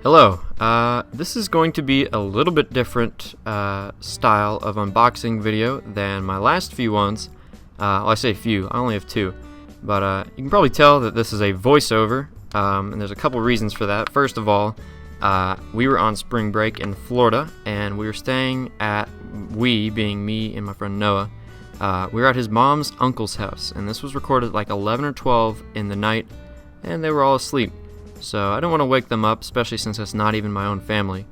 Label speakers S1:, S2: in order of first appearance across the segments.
S1: Hello, this is going to be a little bit different style of unboxing video than my last few ones. Well, I say few, I only have two, but you can probably tell that this is a voiceover, and there's a couple reasons for that. First of all, we were on spring break in Florida, and we were staying at, being me and my friend Noah, we were at his mom's uncle's house, and this was recorded at like 11 or 12 in the night, and they were all asleep. So I don't want to wake them up, especially since it's not even my own family.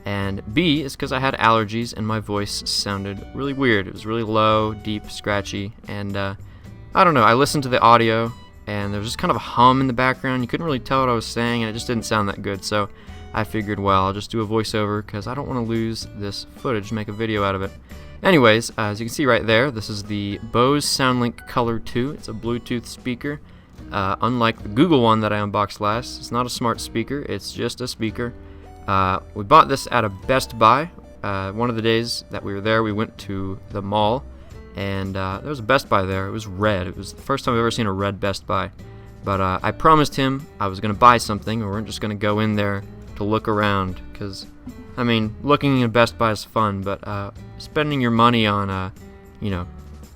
S1: And B is because I had allergies and my voice sounded really weird. It was really low, deep, scratchy, and I don't know, I listened to the audio and there was just kind of a hum in the background. You couldn't really tell what I was saying and it just didn't sound that good. So I figured, well, I'll just do a voiceover because I don't want to lose this footage, make a video out of it. Anyways, as you can see right there, this is the BOSE Soundlink Color II. It's a Bluetooth speaker. Unlike the Google one that I unboxed last, it's not a smart speaker, it's just a speaker. We bought this at a Best Buy. One of the days that we were there, we went to the mall, and there was a Best Buy there. It was red. It was the first time I've ever seen a red Best Buy. But I promised him I was going to buy something. We weren't just going to go in there to look around, because, I mean, looking in Best Buy is fun, but spending your money on,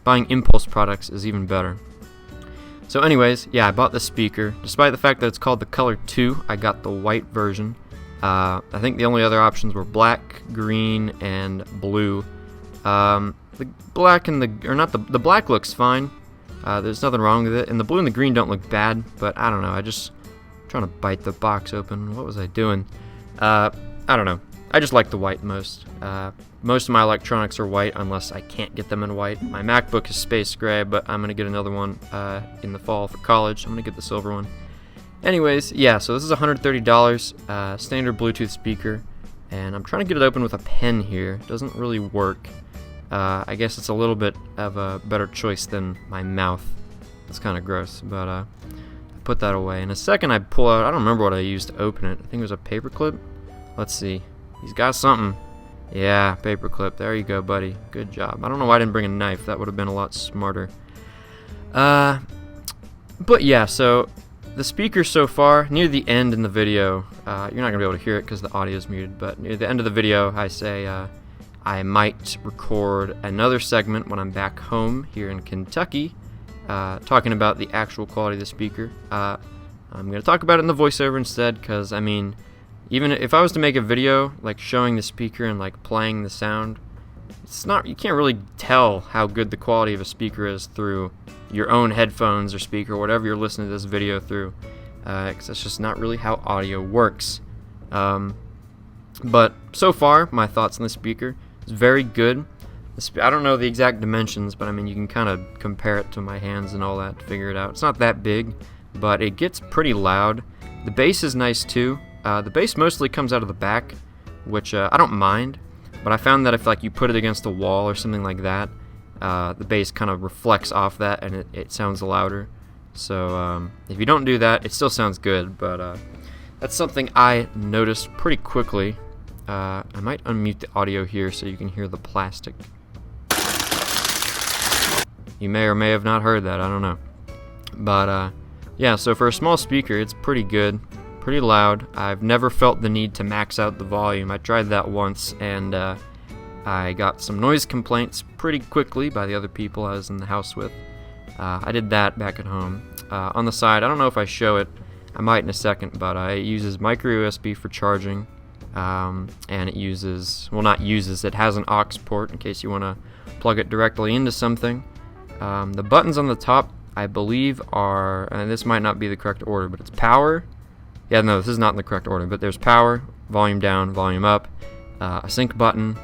S1: buying impulse products is even better. So anyways, yeah, I bought the speaker. Despite the fact that it's called the Color II, I got the white version. I think the only other options were black, green, and blue. The black and the black looks fine. There's nothing wrong with it. And the blue and the green don't look bad, but I don't know. I'm trying to bite the box open. What was I doing? I don't know. I just like the white most. Most of my electronics are white unless I can't get them in white. My MacBook is space gray, but I'm going to get another one in the fall for college. I'm going to get the silver one. Anyways, yeah, so this is $130, standard Bluetooth speaker, and I'm trying to get it open with a pen here. It doesn't really work. I guess it's a little bit of a better choice than my mouth. It's kind of gross, but I put that away. In a second, I pull out, I don't remember what I used to open it. I think it was a paper clip. Let's see. He's got something. Yeah, paperclip. There you go, buddy. Good job. I don't know why I didn't bring a knife. That would have been a lot smarter. But yeah, so the speaker so far, near the end in the video, you're not going to be able to hear it because the audio is muted, but near the end of the video, I say I might record another segment when I'm back home here in Kentucky, talking about the actual quality of the speaker. I'm going to talk about it in the voiceover instead because, I mean, even if I was to make a video like showing the speaker and like playing the sound, you can't really tell how good the quality of a speaker is through your own headphones or speaker, whatever you're listening to this video through, because that's just not really how audio works. But so far, my thoughts on the speaker is very good. I don't know the exact dimensions, but I mean you can kind of compare it to my hands and all that to figure it out. It's not that big, but it gets pretty loud. The bass is nice too. The bass mostly comes out of the back, which I don't mind, but I found that if like you put it against a wall or something like that, the bass kind of reflects off that and it sounds louder. So if you don't do that, it still sounds good, but that's something I noticed pretty quickly. I might unmute the audio here so you can hear the plastic. You may or may have not heard that, I don't know. But yeah, so for a small speaker, it's pretty good. Pretty loud. I've never felt the need to max out the volume. I tried that once and I got some noise complaints pretty quickly by the other people I was in the house with. I did that back at home. On the side, I don't know if I show it, I might in a second, but it uses micro USB for charging, and it uses, well, not uses, it has an aux port in case you want to plug it directly into something. The buttons on the top, I believe, are, and this might not be the correct order, but it's power. Yeah, no, this is not in the correct order, but there's power, volume down, volume up, a sync button,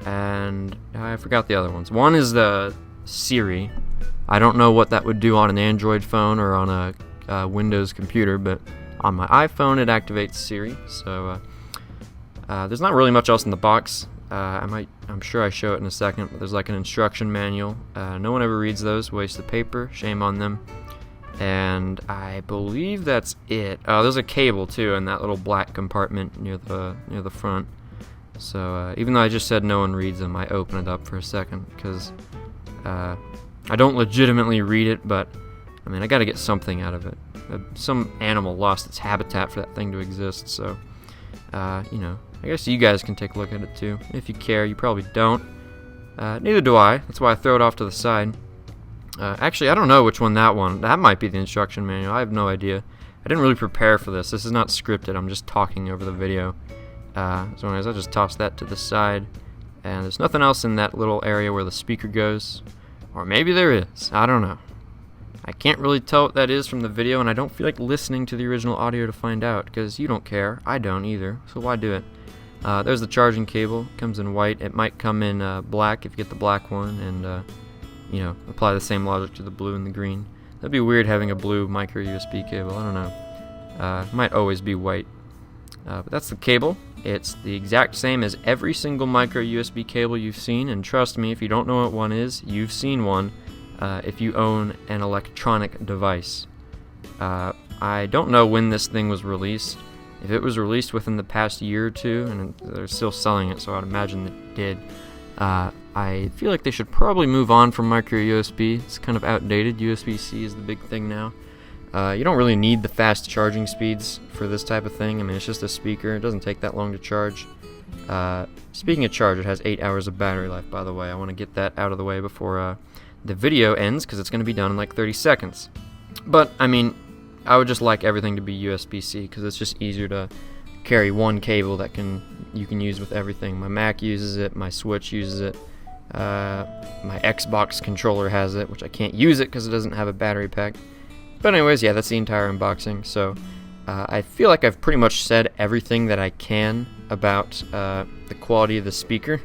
S1: and I forgot the other ones. One is the Siri. I don't know what that would do on an Android phone or on a Windows computer, but on my iPhone it activates Siri. So there's not really much else in the box. I'm sure I show it in a second, but there's like an instruction manual. No one ever reads those, waste of paper, shame on them. And I believe that's it. Oh, there's a cable too in that little black compartment near the front. So even though I just said no one reads them, I open it up for a second because I don't legitimately read it, but I mean I got to get something out of it. Some animal lost its habitat for that thing to exist, so You know, I guess you guys can take a look at it too. If you care, you probably don't. Neither do I. That's why I throw it off to the side. Actually, I don't know which one that might be the instruction manual. I have no idea. I didn't really prepare for this. This is not scripted. I'm just talking over the video. So anyways, I'll just toss that to the side. And there's nothing else in that little area where the speaker goes. Or maybe there is. I don't know. I can't really tell what that is from the video, and I don't feel like listening to the original audio to find out, because you don't care. I don't either, so why do it? There's the charging cable. Comes in white. It might come in black if you get the black one, and you know, apply the same logic to the blue and the green. That'd be weird having a blue micro USB cable. I don't know. It might always be white. But that's the cable. It's the exact same as every single micro USB cable you've seen, and trust me, if you don't know what one is, you've seen one. If you own an electronic device. I don't know when this thing was released. If it was released within the past year or two, and they're still selling it, so I'd imagine it did. I feel like they should probably move on from micro USB. It's kind of outdated. USB-C is the big thing now. You don't really need the fast charging speeds for this type of thing. I mean, it's just a speaker. It doesn't take that long to charge. Speaking of charge, it has 8 hours of battery life, by the way. I want to get that out of the way before the video ends, because it's going to be done in like 30 seconds. But, I mean, I would just like everything to be USB-C, because it's just easier to carry one cable that you can use with everything. My Mac uses it, my Switch uses it, my Xbox controller has it, which I can't use it because it doesn't have a battery pack. But anyways, yeah, that's the entire unboxing. So I feel like I've pretty much said everything that I can about the quality of the speaker,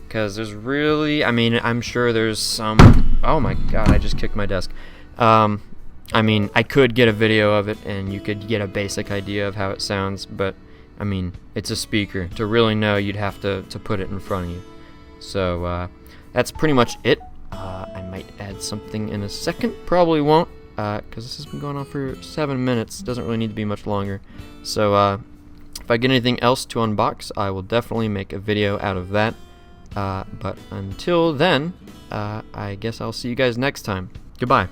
S1: because there's really, I mean, I'm sure there's some, oh my god, I just kicked my desk. I mean, I could get a video of it and you could get a basic idea of how it sounds, but I mean, it's a speaker. To really know, you'd have to put it in front of you. So that's pretty much it. I might add something in a second, probably won't, because this has been going on for 7 minutes. Doesn't really need to be much longer. So if I get anything else to unbox, I will definitely make a video out of that. But until then, I guess I'll see you guys next time. Goodbye.